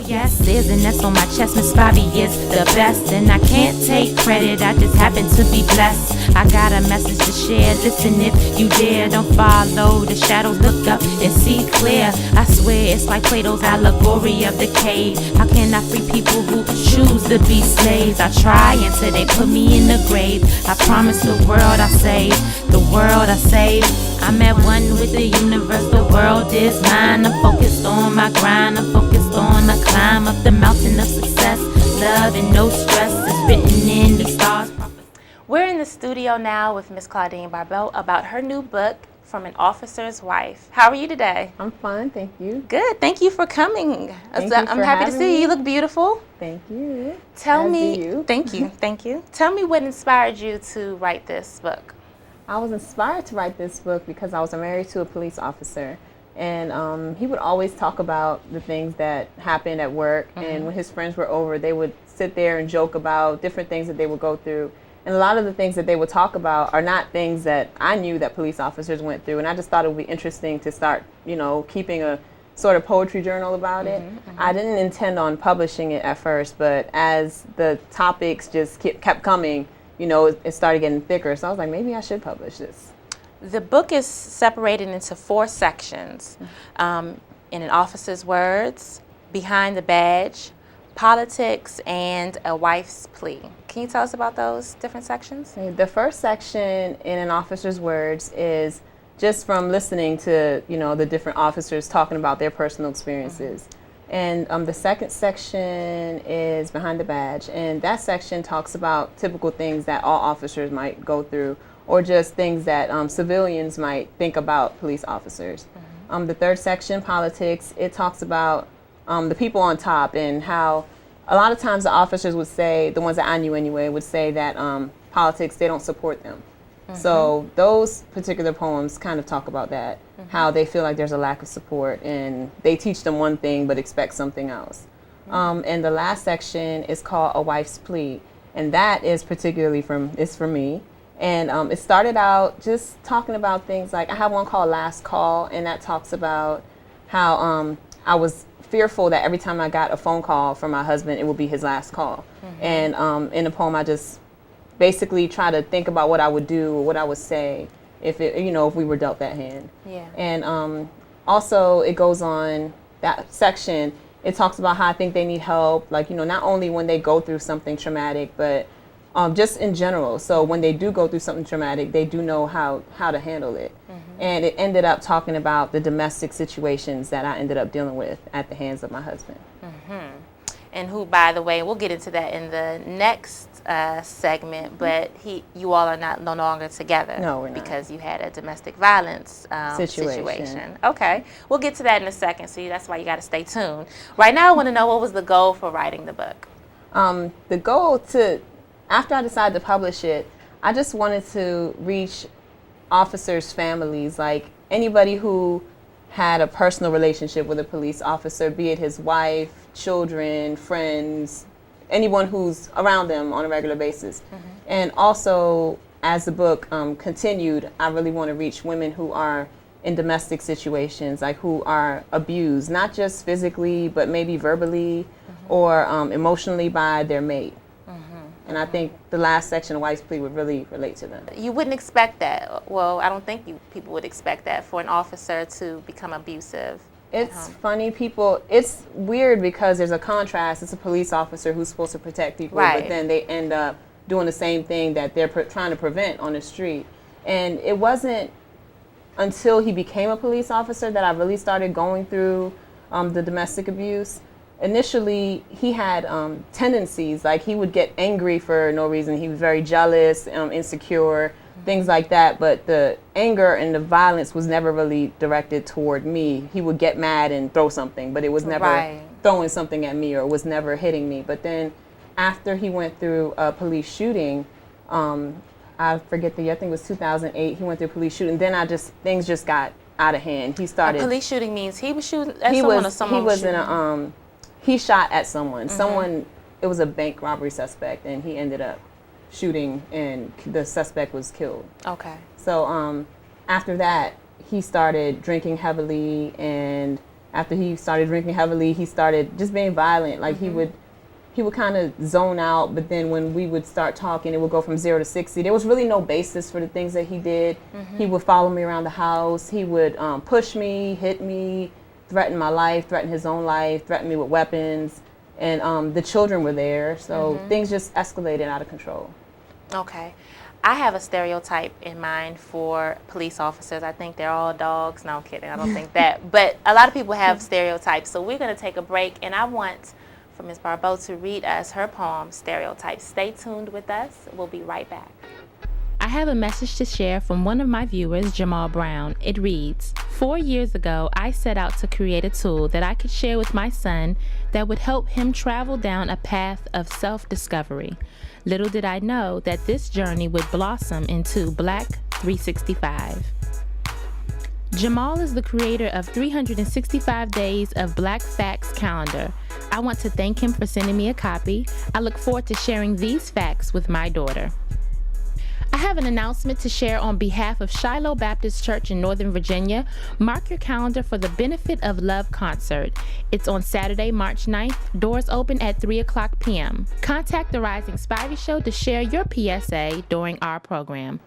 Yes, is, and that's on my chest. Miss Spivey is the best, and I can't take credit. I just happen to be blessed. I got a message to share. Listen if you dare. Don't follow the shadows. Look up and see clear. I swear it's like Plato's allegory of the cave. How can I free people who choose to be slaves? I try until they put me in the grave. I promise the world I save. The world I save. I'm at one with the universe, the world is mine. I'm focused on my grind, I'm focused on the climb up the mountain of success. Love and no stress is written in the stars. We're in the studio now with Miss Claudine Barbot about her new book, From an Officer's Wife. How are you today? I'm fine, thank you. Good, thank you for coming. Thank I'm happy to see you. You look beautiful. Thank you. Tell me, thank you, thank you. Tell me what inspired you to write this book. I was inspired to write this book because I was married to a police officer, and he would always talk about the things that happened at work, and when his friends were over, they would sit there and joke about different things that they would go through. And a lot of the things that they would talk about are not things that I knew that police officers went through, and I just thought it would be interesting to start, keeping a sort of poetry journal about it. I didn't intend on publishing it at first, but as the topics just kept coming, it started getting thicker. So I was like, maybe I should publish this. The book is separated into 4 sections. In an officer's words, behind the badge, politics, and a wife's plea. Can you tell us about those different sections? The first section in an officer's words is just from listening to, the different officers talking about their personal experiences. And the second section is behind the badge, and that section talks about typical things that all officers might go through, or just things that civilians might think about police officers. The third section, politics, it talks about the people on top and how a lot of times the officers would say, the ones that I knew anyway, would say that politics, they don't support them. So those particular poems kind of talk about that, how they feel like there's a lack of support and they teach them one thing but expect something else. And the last section is called A Wife's Plea, and that is particularly for me. And it started out just talking about things like, I have one called Last Call, and that talks about how I was fearful that every time I got a phone call from my husband, it would be his last call. And in the poem, I just basically try to think about what I would do or what I would say if we were dealt that hand. Yeah. And also it goes on, that section, it talks about how I think they need help, like, not only when they go through something traumatic, but just in general. So when they do go through something traumatic, they do know how to handle it. And it ended up talking about the domestic situations that I ended up dealing with at the hands of my husband. And who, by the way, we'll get into that in the next segment, but you all are no longer together. No, we're not. Because you had a domestic violence situation. Okay, we'll get to that in a second, so that's why you got to stay tuned. Right now, I want to know, what was the goal for writing the book? The goal after I decided to publish it, I just wanted to reach officers' families, like anybody who had a personal relationship with a police officer, be it his wife, children, friends, anyone who's around them on a regular basis. And also, as the book continued, I really want to reach women who are in domestic situations, like who are abused, not just physically, but maybe verbally or emotionally by their mate. And I think the last section of Wife's Plea would really relate to them. You wouldn't expect that. Well, I don't think people would expect that for an officer to become abusive. It's funny, it's weird because there's a contrast. It's a police officer who's supposed to protect people, right, but then they end up doing the same thing that they're trying to prevent on the street. And it wasn't until he became a police officer that I really started going through the domestic abuse. Initially, he had tendencies, like he would get angry for no reason. He was very jealous, insecure, things like that. But the anger and the violence was never really directed toward me. He would get mad and throw something, but it was never throwing something at me, or it was never hitting me. But then after he went through a police shooting, I forget the year, I think it was 2008, he went through a police shooting. Then things just got out of hand. He started. A police shooting means he was shooting at someone, or someone was shooting? He shot at someone. It was a bank robbery suspect, and he ended up shooting, and the suspect was killed. Okay. So after that, he started drinking heavily and After he started drinking heavily, he started just being violent. Like he would kind of zone out, but then when we would start talking, it would go from 0 to 60. There was really no basis for the things that he did. He would follow me around the house. He would push me, hit me, threaten my life, threaten his own life, threaten me with weapons. And the children were there, so things just escalated out of control. Okay. I have a stereotype in mind for police officers. I think they're all dogs. No, I'm kidding. I don't think that. But a lot of people have stereotypes. So we're going to take a break, and I want for Ms. Barbot to read us her poem, Stereotypes. Stay tuned with us. We'll be right back. I have a message to share from one of my viewers, Jamal Brown. It reads, 4 years ago, I set out to create a tool that I could share with my son that would help him travel down a path of self-discovery. Little did I know that this journey would blossom into Black 365. Jamal is the creator of 365 Days of Black Facts calendar. I want to thank him for sending me a copy. I look forward to sharing these facts with my daughter. I have an announcement to share on behalf of Shiloh Baptist Church in Northern Virginia. Mark your calendar for the Benefit of Love concert. It's on Saturday, March 9th. Doors open at 3 o'clock p.m. Contact the Rising Spivey Show to share your PSA during our program.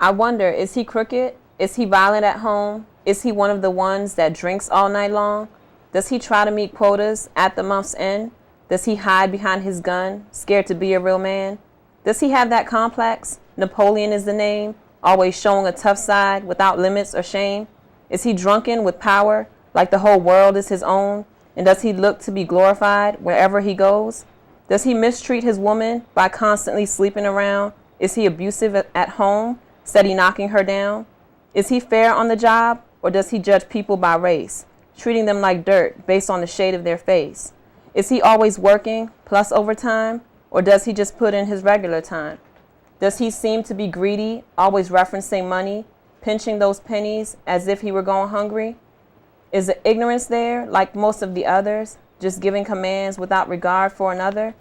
I wonder, is he crooked? Is he violent at home? Is he one of the ones that drinks all night long? Does he try to meet quotas at the month's end? Does he hide behind his gun, scared to be a real man? Does he have that complex? Napoleon is the name, always showing a tough side without limits or shame? Is he drunken with power, like the whole world is his own? And does he look to be glorified wherever he goes? Does he mistreat his woman by constantly sleeping around? Is he abusive at home, steady knocking her down? Is he fair on the job, or does he judge people by race, treating them like dirt based on the shade of their face? Is he always working, plus overtime, or does he just put in his regular time? Does he seem to be greedy, always referencing money, pinching those pennies as if he were going hungry? Is the ignorance there, like most of the others, just giving commands without regard for another?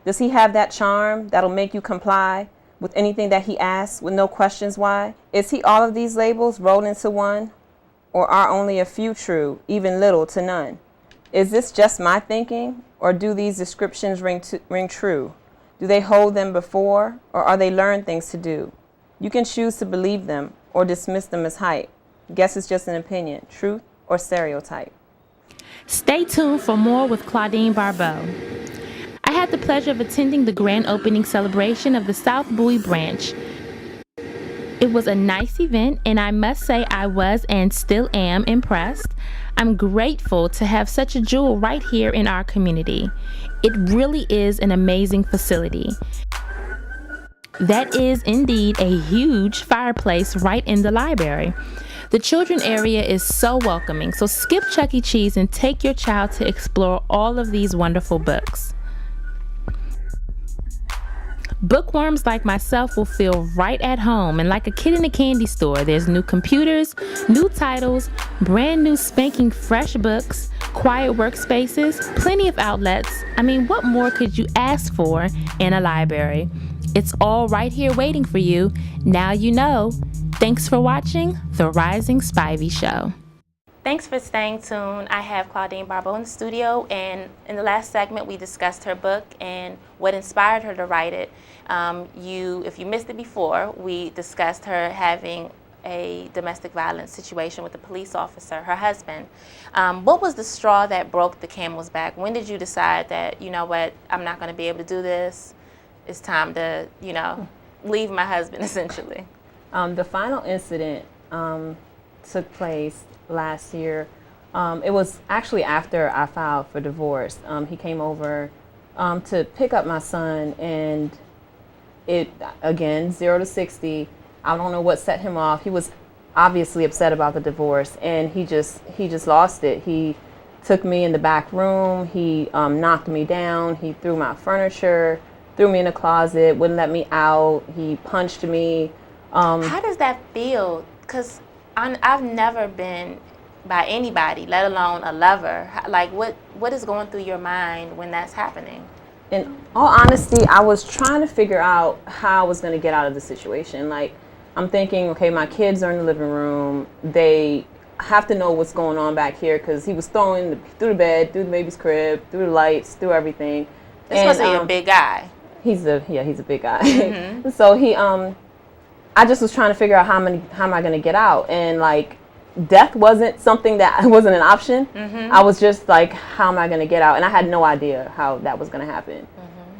Does he have that charm that'll make you comply with anything that he asks with no questions why? Is he all of these labels rolled into one? Or are only a few true, even little to none? Is this just my thinking, or do these descriptions ring true? Do they hold them before, or are they learned things to do? You can choose to believe them or dismiss them as hype. Guess it's just an opinion, truth or stereotype. Stay tuned for more with Claudine Barbot. I had the pleasure of attending the grand opening celebration of the South Bowie branch. It was a nice event, and I must say I was and still am impressed. I'm grateful to have such a jewel right here in our community. It really is an amazing facility. That is indeed a huge fireplace right in the library. The children area is so welcoming, so skip Chuck E. Cheese and take your child to explore all of these wonderful books. Bookworms like myself will feel right at home, and like a kid in a candy store, there's new computers, new titles, brand new spanking fresh books, quiet workspaces, plenty of outlets. I mean, what more could you ask for in a library? It's all right here waiting for you. Now you know. Thanks for watching The Rising Spivey Show. Thanks for staying tuned. I have Claudine Barbot in the studio, and in the last segment we discussed her book and what inspired her to write it. If you missed it before, we discussed her having a domestic violence situation with a police officer, her husband. What was the straw that broke the camel's back? When did you decide that, you know what, I'm not going to be able to do this? It's time to, leave my husband, essentially. The final incident took place last year. It was actually after I filed for divorce. He came over to pick up my son, and it, again, 0 to 60. I don't know what set him off. He was obviously upset about the divorce, and he just lost it. He took me in the back room. He knocked me down. He threw my furniture, threw me in a closet, wouldn't let me out. He punched me. How does that feel? Because I've never been by anybody, let alone a lover. Like, what is going through your mind when that's happening? In all honesty, I was trying to figure out how I was going to get out of the situation. Like, I'm thinking, okay, my kids are in the living room. They have to know what's going on back here, because he was throwing through the bed, through the baby's crib, through the lights, through everything. This must be a big guy. He's a big guy. So I just was trying to figure out how am I going to get out, and like death wasn't something that wasn't an option. I was just like, how am I going to get out? And I had no idea how that was going to happen.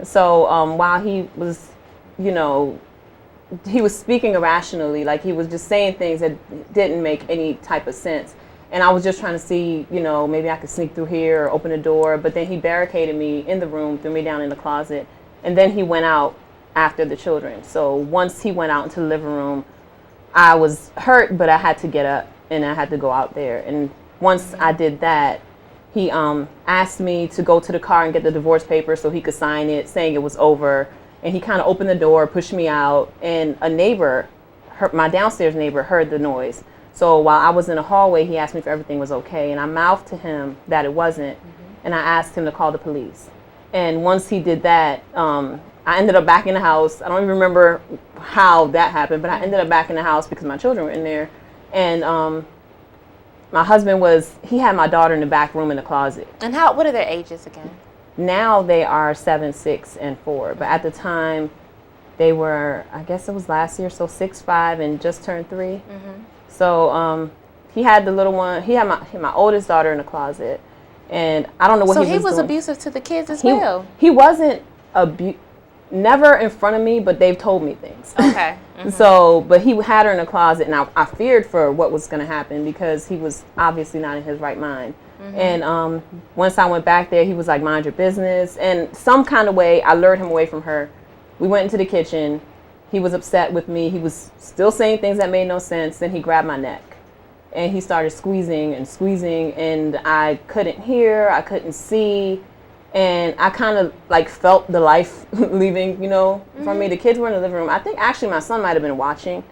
So while he was, he was speaking irrationally, like he was just saying things that didn't make any type of sense. And I was just trying to see, maybe I could sneak through here or open a door. But then he barricaded me in the room, threw me down in the closet. And then he went out after the children. So once he went out into the living room, I was hurt, but I had to get up and I had to go out there. And once I did that, he asked me to go to the car and get the divorce paper so he could sign it, saying it was over. And he kind of opened the door, pushed me out, and a neighbor, my downstairs neighbor, heard the noise. So while I was in the hallway, he asked me if everything was okay, and I mouthed to him that it wasn't, and I asked him to call the police. And once he did that, I ended up back in the house. I don't even remember how that happened, but I ended up back in the house because my children were in there. And my husband he had my daughter in the back room in the closet. And what are their ages again? Now they are 7, 6, and 4. But at the time, they were, I guess it was last year, so 6, 5, and just turned 3. So he had the little one. He had my oldest daughter in the closet, and I don't know what he was doing. So he was abusive to the kids as well? He wasn't never in front of me, but they've told me things. Okay. So, but he had her in the closet, and I feared for what was going to happen because he was obviously not in his right mind. And once I went back there, he was like, mind your business. And some kind of way, I lured him away from her. We went into the kitchen. He was upset with me. He was still saying things that made no sense. Then he grabbed my neck. And he started squeezing and squeezing. And I couldn't hear. I couldn't see. And I kind of like felt the life leaving, from me. The kids were in the living room. I think actually my son might have been watching.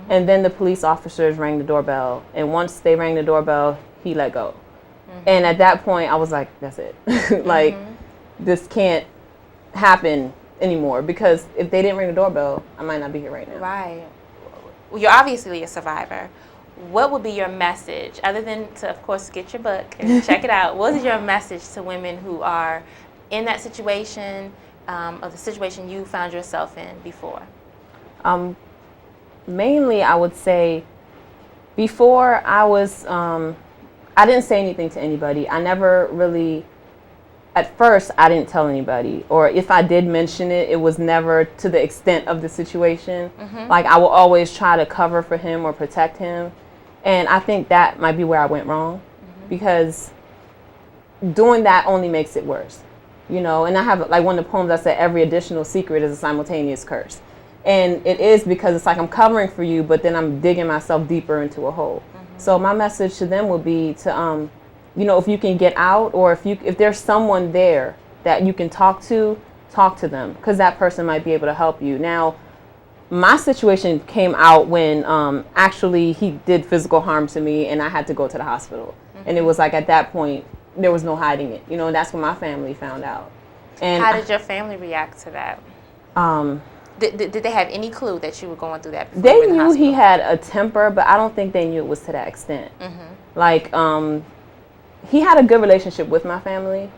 And then the police officers rang the doorbell. And once they rang the doorbell, he let go. And at that point, I was like, that's it. Like, this can't happen anymore, because if they didn't ring the doorbell, I might not be here right now. Right. Well, you're obviously a survivor. What would be your message, other than to, of course, get your book and check it out? What is your message to women who are in that situation, or the situation you found yourself in before? Mainly, I would say, before I was... I didn't say anything to anybody. I never really, at first, I didn't tell anybody. Or if I did mention it, it was never to the extent of the situation. Like, I will always try to cover for him or protect him. And I think that might be where I went wrong. Because doing that only makes it worse. And I have, like, one of the poems I said, every additional secret is a simultaneous curse. And it is because it's like I'm covering for you, but then I'm digging myself deeper into a hole. So my message to them would be to, if you can get out, or if there's someone there that you can talk to them, because that person might be able to help you. Now, my situation came out when actually he did physical harm to me, and I had to go to the hospital. And it was like at that point, there was no hiding it, and that's when my family found out. And how did your family react to that? Did they have any clue that you were going through that? They knew he had a temper, but I don't think they knew it was to that extent. Like, he had a good relationship with my family,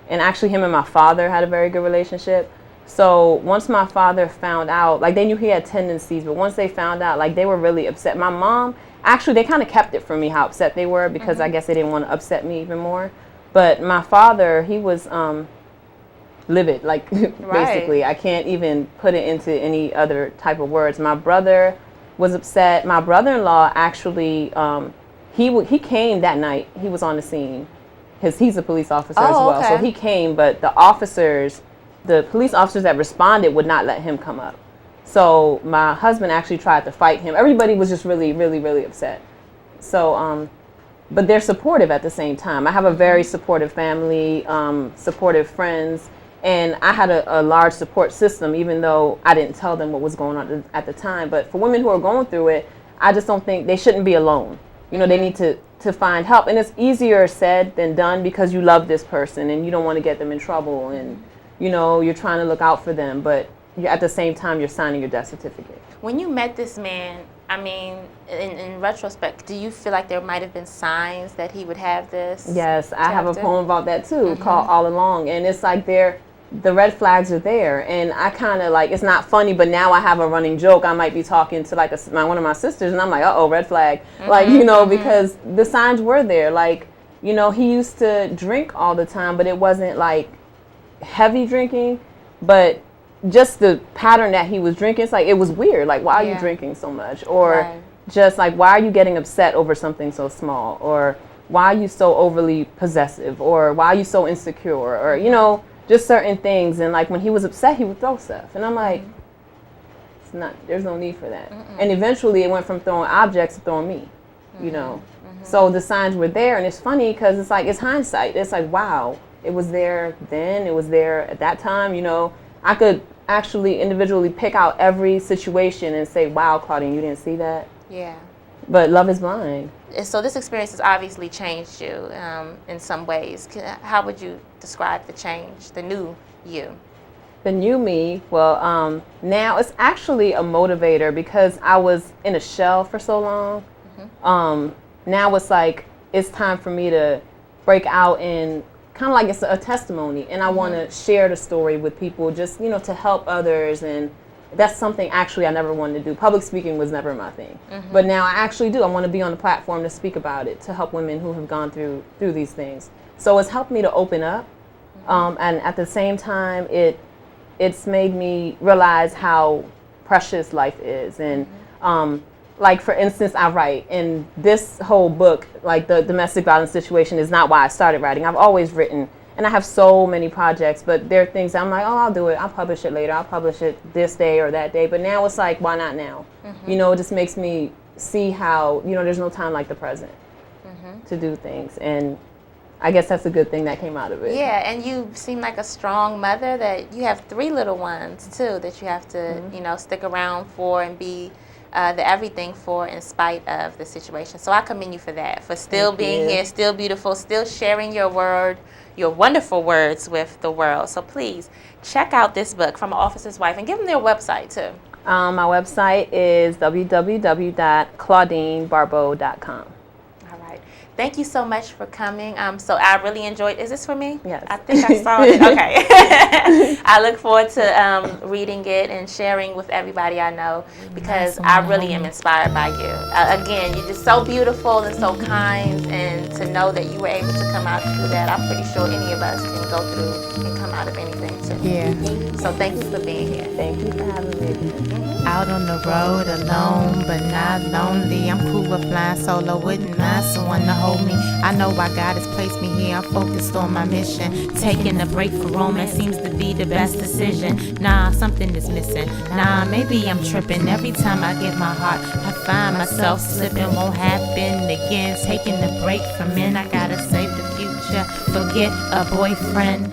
and actually him and my father had a very good relationship. So once my father found out, like, they knew he had tendencies, but once they found out, like, they were really upset. My mom, actually, they kind of kept it from me how upset they were, because I guess they didn't want to upset me even more. But my father, he was... livid, like, basically. I can't even put it into any other type of words. My brother was upset. My brother-in-law actually, he came that night. He was on the scene. He's a police officer as well. So he came, but the police officers that responded would not let him come up. So my husband actually tried to fight him. Everybody was just really, really, really upset. So, but they're supportive at the same time. I have a very supportive family, supportive friends. And I had a large support system, even though I didn't tell them what was going on at the time. But for women who are going through it, I just don't think they shouldn't be alone. They need to find help. And it's easier said than done, because you love this person and you don't want to get them in trouble. And, you're trying to look out for them. But at the same time, you're signing your death certificate. When you met this man, I mean, in retrospect, do you feel like there might have been signs that he would have this? Yes, I have a character? poem about that too, called All Along. And it's like the red flags are there. And I kind of like, it's not funny, but now I have a running joke. I might be talking to like one of my sisters, and I'm like, uh-oh, red flag. Like, you know, because the signs were there. Like, you know, he used to drink all the time, but it wasn't like heavy drinking, but just the pattern that he was drinking, it's like, it was weird. Like, why are you drinking so much? Or just like, why are you getting upset over something so small? Or why are you so overly possessive? Or why are you so insecure? Or, you know, just certain things. And like, when he was upset, he would throw stuff. And I'm like, it's not, there's no need for that. And eventually it went from throwing objects to throwing me, you know. So the signs were there. And it's funny because it's like, it's hindsight. It's like, wow, it was there then, it was there at that time, you know. I could actually individually pick out every situation and say, wow, Claudine, you didn't see that? Yeah. But love is blind. And so this experience has obviously changed you in some ways. How would you describe the change, the new you? The new me, well, now it's actually a motivator because I was in a shell for so long. Now it's like, it's time for me to break out and kind of like it's a testimony, and I want to share the story with people, just, you know, to help others. And that's something actually I never wanted to do. Public speaking was never my thing, but now I actually do. I want to be on the platform to speak about it, to help women who have gone through these things. So it's helped me to open up, and at the same time, it's made me realize how precious life is. And like, for instance, I write, and this whole book, like the domestic violence situation, is not why I started writing. I've always written, and I have so many projects, but there are things that I'm like, oh, I'll do it. I'll publish it later. I'll publish it this day or that day. But now it's like, why not now? You know, it just makes me see how, you know, there's no time like the present to do things. And I guess that's a good thing that came out of it. Yeah, and you seem like a strong mother, that you have 3 little ones, too, that you have to, you know, stick around for and be the everything for, in spite of the situation. So I commend you for that, for still being here, still beautiful, still sharing your wonderful words with the world. So please check out this book, From an Officer's Wife, and give them their website too. My website is www.claudinebarbot.com. All right. Thank you so much for coming. So I really enjoyed. Is this for me? Yes. I think I saw it. Okay. I look forward to reading it and sharing with everybody I know, because I really am inspired by you. Again, you're just so beautiful and so kind, and to know that you were able to come out through that, I'm pretty sure any of us can go through and come out of anything too. Yeah. So thank you for being here. Thank you for having me. Out on the road alone, but not lonely. I'm cool with flying solo, wouldn't mind someone to hold me. I know why God has placed me here. I'm focused on my mission. Taking a break for romance seems to be the best decision. Nah, something is missing. Nah, maybe I'm tripping. Every time I give my heart, I find myself slipping. Won't happen again. Taking a break from men. I gotta save the future. Forget a boyfriend.